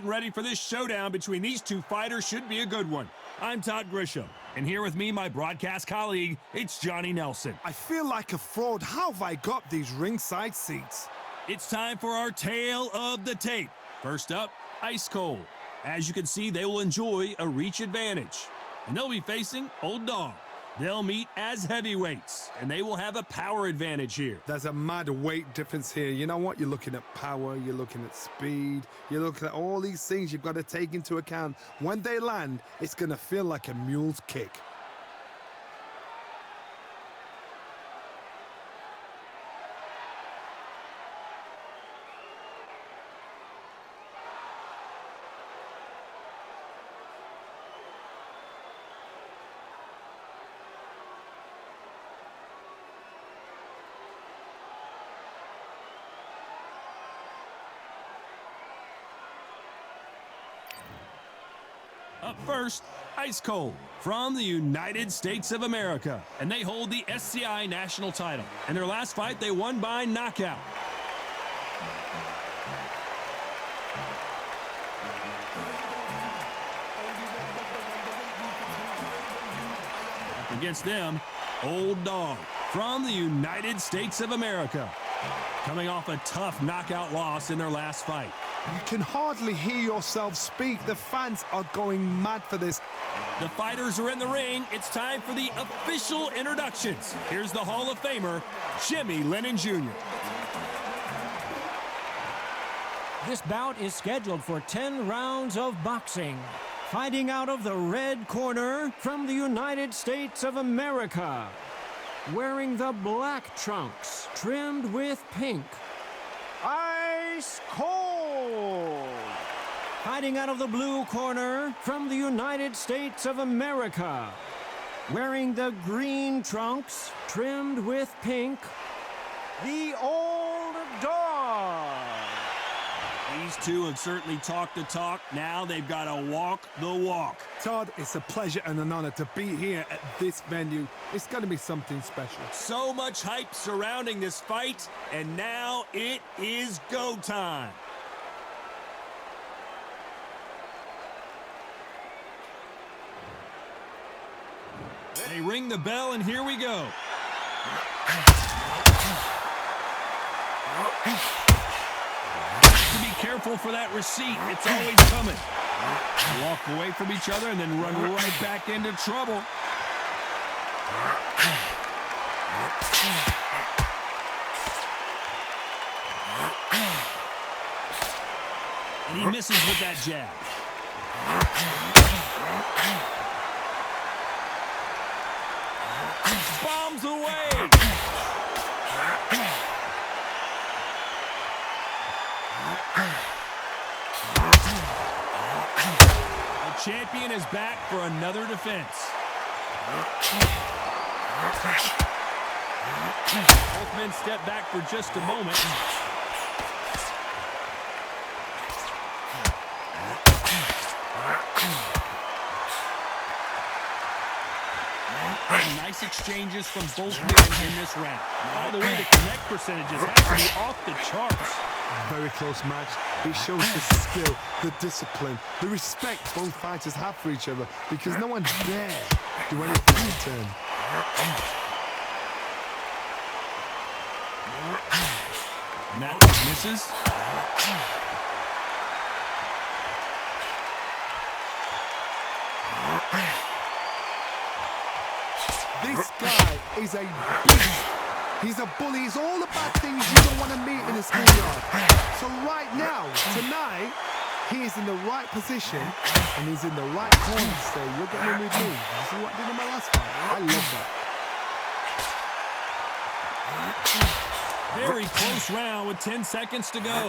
getting ready for this showdown between these two fighters. Should be a good one. I'm Todd Grisham, and here with me, my broadcast colleague, it's Johnny Nelson. I feel like a fraud. How have I got these ringside seats? It's time for our tale of the tape. First up, Ice Cold. As you can see, they will enjoy a reach advantage, and they'll be facing Old Dog. They'll meet as heavyweights, and they will have a power advantage here. There's a mad weight difference here. You know what? You're looking at power, you're looking at speed, you're looking at all these things you've got to take into account. When they land, it's going to feel like a mule's kick. Up first, Ice Cold from the United States of America, and they hold the SCI national title. In their last fight, they won by knockout. Against them, Old Dog from the United States of America, coming off a tough knockout loss in their last fight. You can hardly hear yourself speak. The fans are going mad for this. The fighters are in the ring. It's time for the official introductions. Here's the Hall of Famer, Jimmy Lennon Jr. This bout is scheduled for 10 rounds of boxing. Fighting out of the red corner from the United States of America. Wearing the black trunks, trimmed with pink. Ice Cold! Fighting out of the blue corner from the United States of America. Wearing the green trunks, trimmed with pink. The Old Dog! These two have certainly talked the talk. Now they've got to walk the walk. Todd, it's a pleasure and an honor to be here at this venue. It's going to be something special. So much hype surrounding this fight, and now it is go time. They ring the bell, and here we go. To be careful for that receipt. It's always coming. Walk away from each other and then run right back into trouble. And he misses with that jab. Bombs away. The champion is back for another defense. Both men step back for just a moment. Nice exchanges from both men in this round. By the way, the connect percentages have to be off the charts. Very close match. It shows the skill, the discipline, the respect both fighters have for each other, because no one dare do anything in turn. And that misses. This guy is a beast. He's a bully. He's all the bad things you don't want to meet in a schoolyard. So right now, tonight, he is in the right position and he's in the right corner to say, you're getting in with me. You see what I did in my last fight? I love that. Very close round with 10 seconds to go.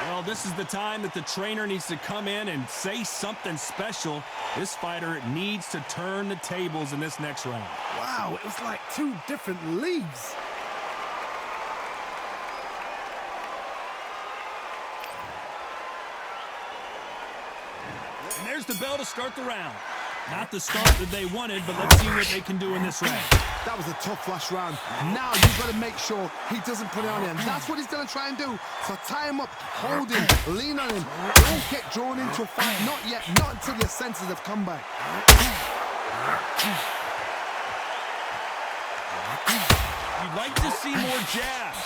Well, this is the time that the trainer needs to come in and say something special. This fighter needs to turn the tables in this next round. Wow, it was like two different leagues. And there's the bell to start the round. Not the start that they wanted, but let's see what they can do in this round. That was a tough last round. Now you've got to make sure he doesn't put it on him. That's what he's going to try and do. So tie him up, hold him, lean on him. Don't get drawn into a fight. Not yet. Not until your senses have come back. You'd like to see more jabs.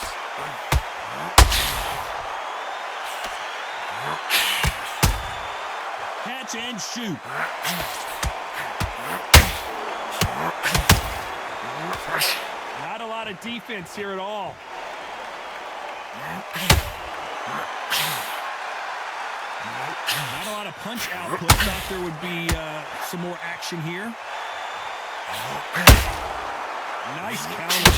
Catch and shoot. Not a lot of defense here at all. Not a lot of punch output. Thought there would be some more action here. Nice counter.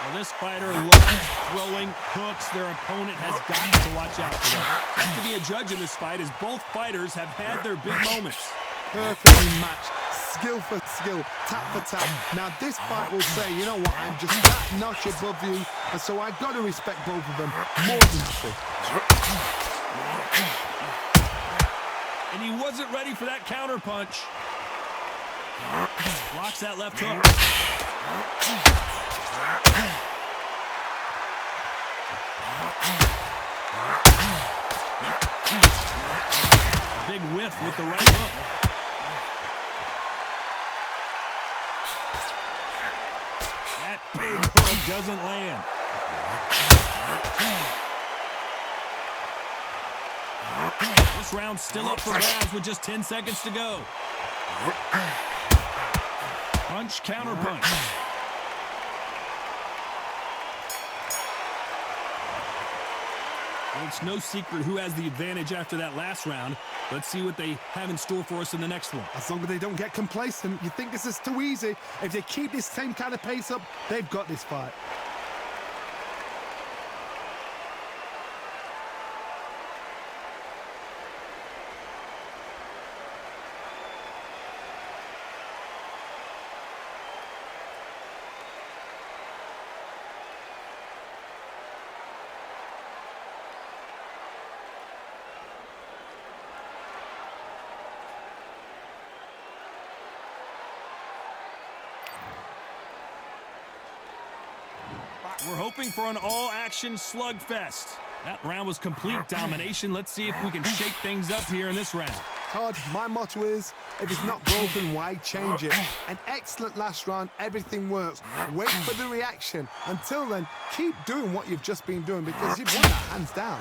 Well, this fighter loves throwing hooks. Their opponent has got to watch out for that. To be a judge in this fight, as both fighters have had their big moments. Perfectly matched. Skill for skill, tap for tap. Now this fight will say, you know what, I'm just that notch above you, and so I've got to respect both of them more than happy. And he wasn't ready for that counter punch. Blocks that left hook. Big whiff with the right hook. That big hook doesn't land. This round's still up for grabs with just 10 seconds to go. Punch, counter punch. Well, it's no secret who has the advantage after that last round. Let's see what they have in store for us in the next one. As long as they don't get complacent, you think this is too easy. If they keep this same kind of pace up, they've got this fight. We're hoping for an all-action slugfest. That round was complete domination. Let's see if we can shake things up here in this round. Todd, my motto is, if it's not broken, why change it? An excellent last round, everything works. Wait for the reaction. Until then, keep doing what you've just been doing because you've won that hands down.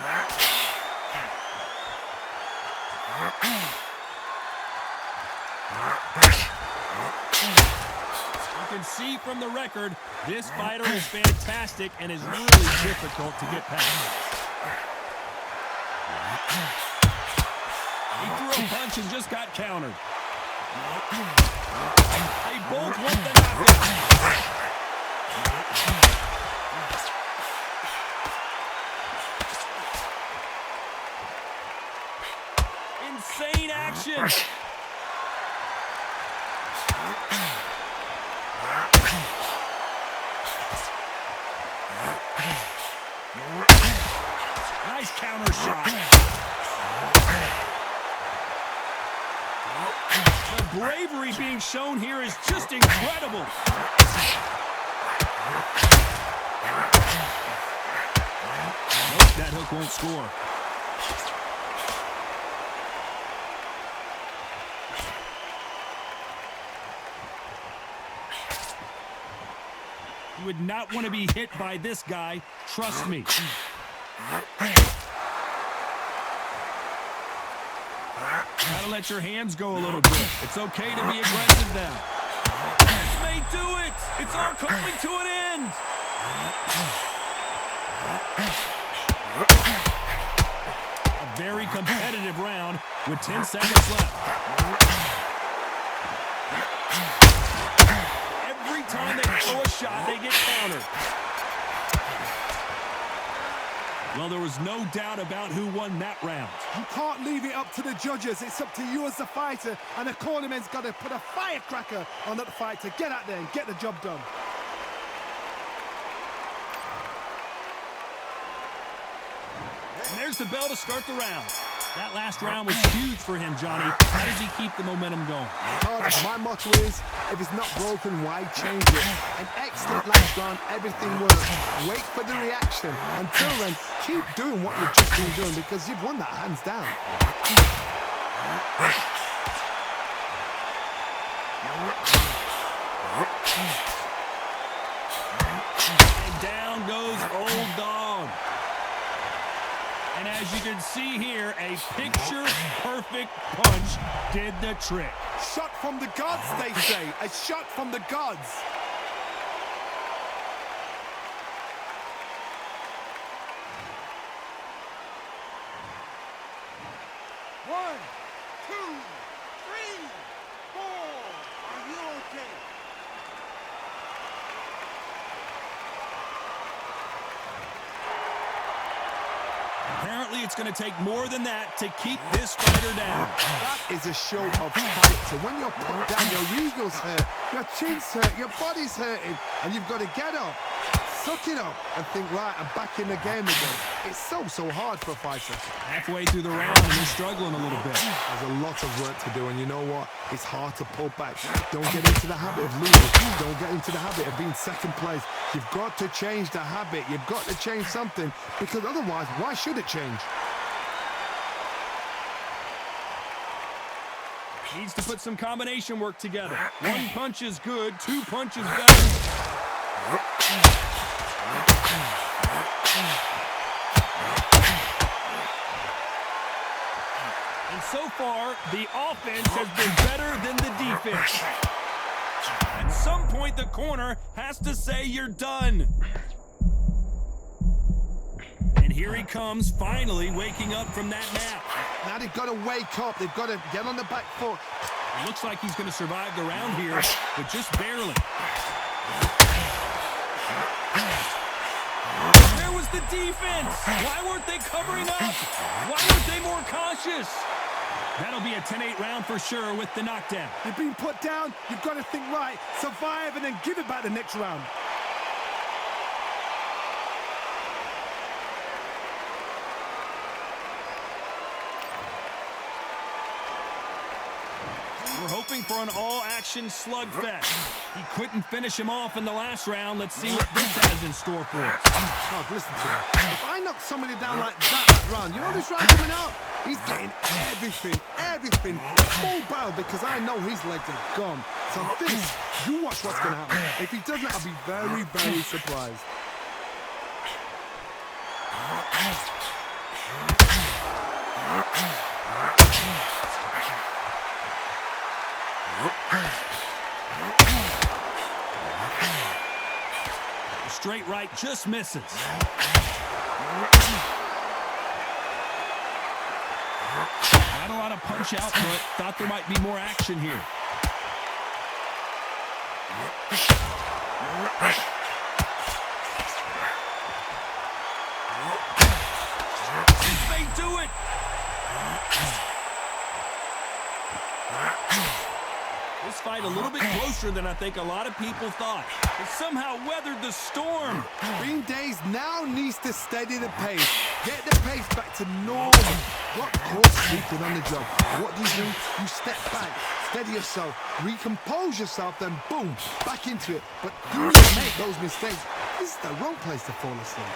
You can see from the record, this fighter is fantastic and is really difficult to get past. He threw a punch and just got countered. They both want the knockout. Insane action. Nice counter shot. The bravery being shown here is just incredible. Nope, that hook won't score. You would not want to be hit by this guy, trust me. Gotta let your hands go a little bit. It's okay to be aggressive now. This may do it. It's all coming to an end. A very competitive round with 10 seconds left. Every time they throw a shot, they get countered. Well, there was no doubt about who won that round. You can't leave it up to the judges. It's up to you as the fighter, and the cornerman's got to put a firecracker on that fight to get out there and get the job done. there's the bell to start the round. That last round was huge for him, Johnny. How does he keep the momentum going? My motto is, if it's not broken, why change it? An excellent last round, everything works. Wait for the reaction. Until then, keep doing what you've just been doing because you've won that hands down. And down goes Old Dog. And as you can see here, a picture-perfect punch did the trick. Shot from the gods, they say. A shot from the gods. One, two, three, four. Are you okay? Apparently, it's going to take more than that to keep this fighter down. That is a show of character. When you're put down, your ego's hurt, your chin's hurt, your body's hurting, and you've got to get up, suck it up, and think, right, I'm back in the game again. It's so hard for a fighter. Halfway through the round, and he's struggling a little bit. There's a lot of work to do, and you know what? It's hard to pull back. Don't get into the habit of losing. Don't get into the habit of being second place. You've got to change the habit. You've got to change something, because otherwise, why should it change? Needs to put some combination work together. One punch is good, two punches better. And so far, the offense has been better than the defense. At some point, the corner has to say you're done. And here he comes, finally waking up from that nap. Now they've got to wake up. They've got to get on the back foot. It looks like he's going to survive the round here, but just barely. Where was the defense? Why weren't they covering up? Why weren't they more cautious? That'll be a 10-8 round for sure with the knockdown. You've been put down. You've got to think right, survive, and then give it back the next round. We're hoping for an all-action slugfest. He couldn't finish him off in the last round. Let's see what this has in store for us. Oh, listen to me. If I knock somebody down like that round, you know this round coming out? He's getting everything, full barrel, because I know his legs are gone. So this, you watch what's going to happen. If he doesn't, I'll be very, very surprised. The straight right just misses. Not a lot of punch output. Thought there might be more action here. This may do it. This fight a little bit closer than I think a lot of people thought. It somehow weathered the storm. Green Days now needs to steady the pace. Get the pace back to normal. Got caught sleeping on the job. What do? You step back, steady yourself, recompose yourself, then boom, back into it. But do not make those mistakes. This is the wrong place to fall asleep.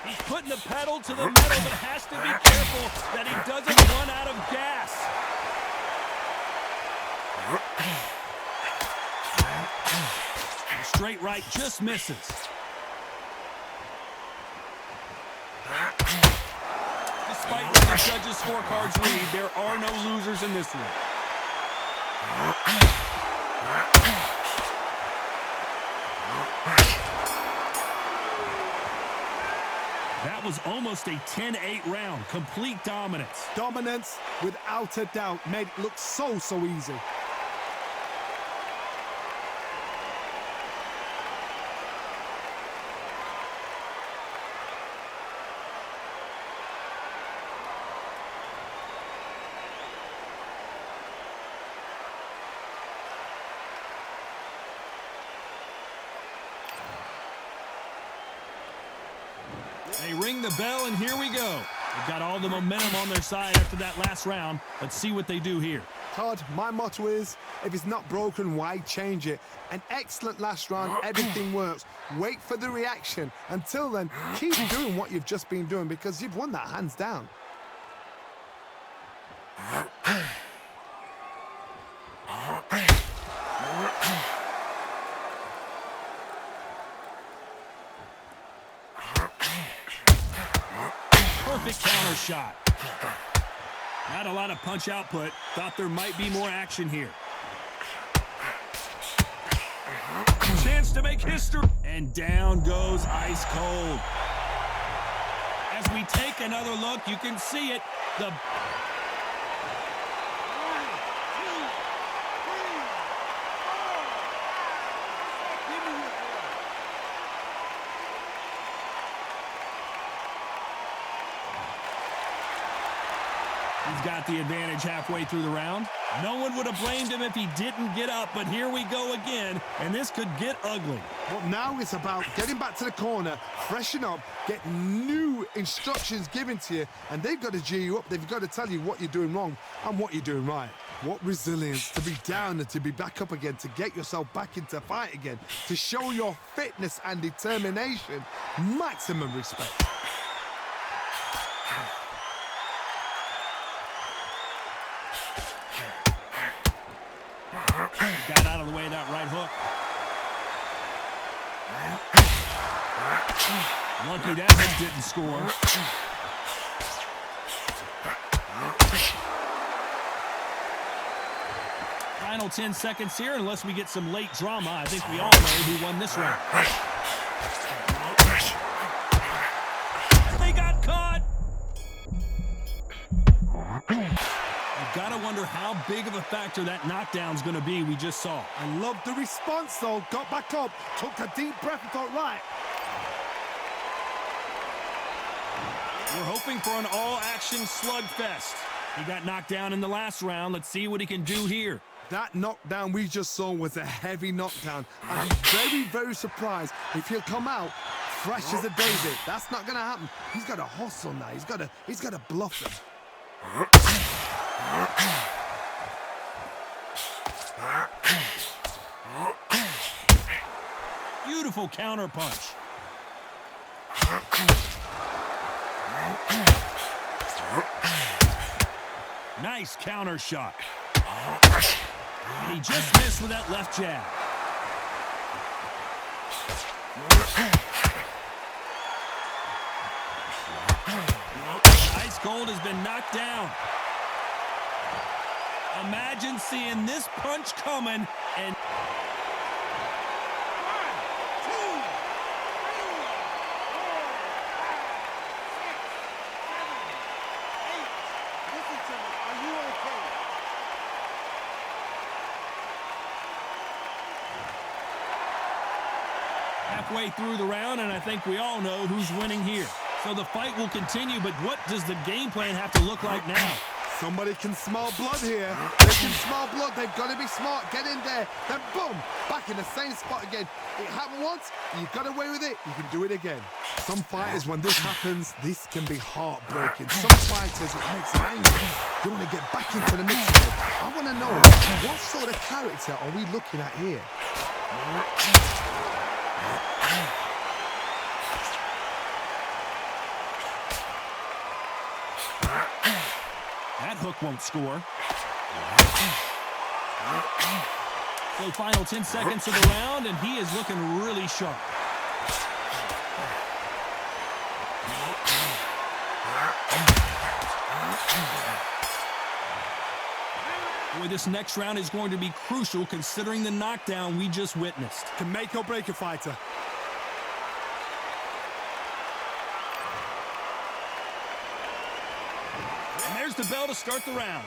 He's putting the pedal to the metal, but has to be careful that he doesn't run out of gas. The straight right just misses. Despite what the judges' scorecards read, there are no losers in this one. That was almost a 10-8 round. Complete dominance. Dominance, without a doubt, made it look so easy. They ring the bell, and here we go. They've got all the momentum on their side after that last round. Let's see what they do here. Todd, my motto is, if it's not broken, why change it? An excellent last round, everything works. Wait for the reaction. Until then, keep doing what you've just been doing because you've won that hands down. Perfect counter shot. Not a lot of punch output. Thought there might be more action here. Chance to make history. And down goes ice cold. As we take another look, you can see it. The He's got the advantage halfway through the round. No one would have blamed him if he didn't get up, but here we go again, and this could get ugly. But now it's about getting back to the corner, freshen up, get new instructions given to you, and they've got to G you up. They've got to tell you what you're doing wrong and what you're doing right. What resilience to be down and to be back up again, to get yourself back into fight again, to show your fitness and determination. Maximum respect. Got out of the way of that right hook. Lucky that one didn't score. Final 10 seconds here, unless we get some late drama. I think we all know who won this round. They got caught. You've got to wonder how big of a factor that knockdown's going to be we just saw. I love the response, though. Got back up, took a deep breath and thought, right. We're hoping for an all-action slugfest. He got knocked down in the last round. Let's see what he can do here. That knockdown we just saw was a heavy knockdown. I'm very, very surprised if he'll come out fresh as a daisy. That's not going to happen. He's got to hustle now. He's got to bluff him. Beautiful counter punch. Nice counter shot. He just missed with that left jab. Ice Cold has been knocked down. Imagine seeing this punch coming and... Halfway through the round, and I think we all know who's winning here. So the fight will continue, but what does the game plan have to look like now? Somebody can smell blood here. They can smell blood. They've got to be smart. Get in there. Then boom, back in the same spot again. It happened once. You got away with it. You can do it again. Some fighters, when this happens, this can be heartbreaking. Some fighters, it makes them angry. They want to get back into the mix again. I want to know, what sort of character are we looking at here? That hook won't score. So final 10 seconds of the round, and he is looking really sharp. Boy, this next round is going to be crucial considering the knockdown we just witnessed. Can make or break a fighter. And there's the bell to start the round.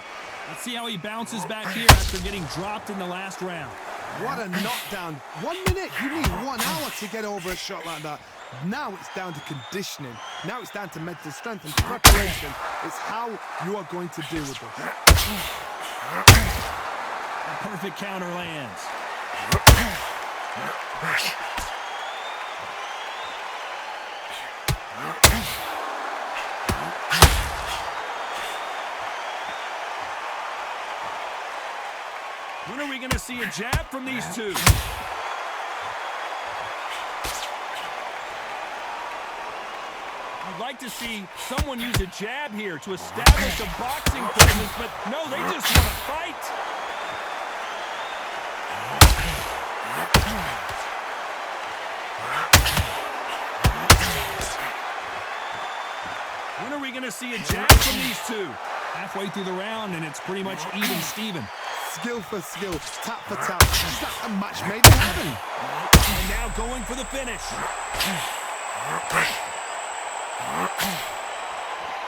Let's see how he bounces back here after getting dropped in the last round. What a knockdown. 1 minute, you need 1 hour to get over a shot like that. Now it's down to conditioning. Now it's down to mental strength and preparation. It's how you are going to deal with this. A perfect counter lands. When are we going to see a jab from these two? You'd like to see someone use a jab here to establish a boxing presence, but no, they just want to fight. When are we going to see a jab from these two? Halfway through the round, and it's pretty much even Steven. Skill for skill, tap for tap. Is that a match made in heaven? And now going for the finish.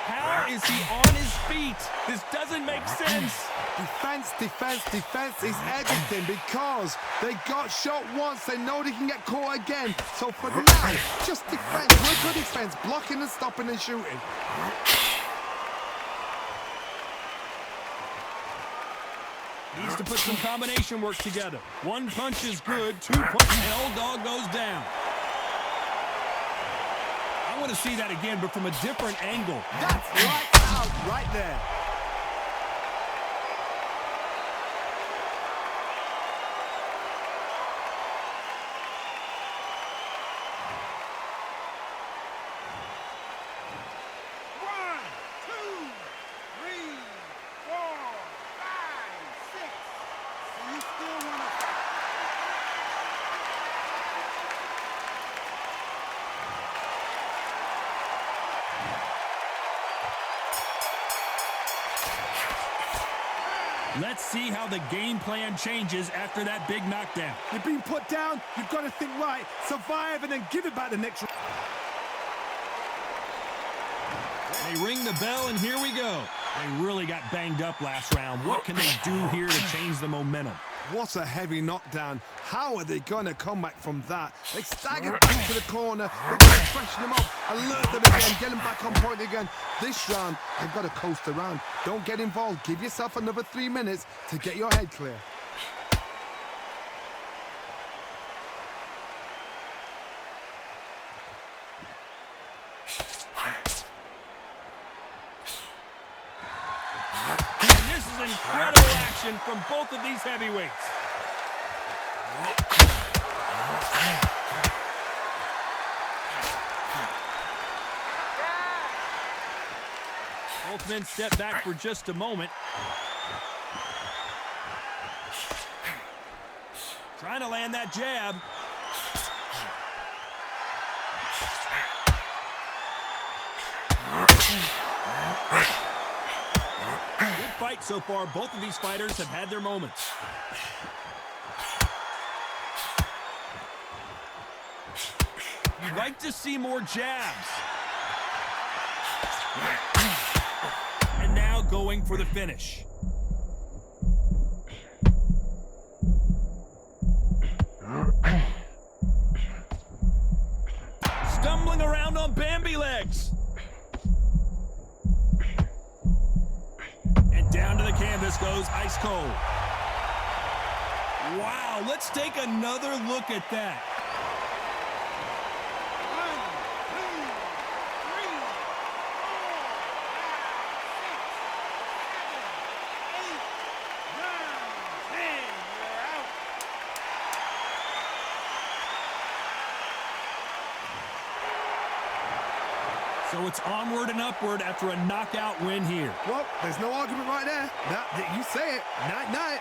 How is he on his feet? This doesn't make sense. Defense, defense, defense is everything because they got shot once. They know they can get caught again. So for now, just defense, work on defense, blocking and stopping and shooting. Needs to put some combination work together. One punch is good, 2 punches, and old dog goes down. I want to see that again, but from a different angle. That's lights out right there. Let's see how the game plan changes after that big knockdown. You've been put down, you've got to think right, survive and then give it back the next round. They ring the bell, and here we go. They really got banged up last round. What can they do here to change the momentum? What a heavy knockdown. How are they going to come back from that? They staggered back to the corner. They've got to freshen them up, alert them again, get them back on point again. This round, they've got to coast around. Don't get involved. Give yourself another 3 minutes to get your head clear. And this is incredible action from both of these heavyweights. Both men step back for just a moment. Trying to land that jab. Good fight so far. Both of these fighters have had their moments. You'd like to see more jabs. And now going for the finish. Stumbling around on Bambi legs. And down to the canvas goes ice cold. Wow, let's take another look at that. 1, 2, 3, 4, 5, 6, 7, 8, 9, 10. So it's onward and upward after a knockout win here. Well, there's no argument right there. You say it. Night, night.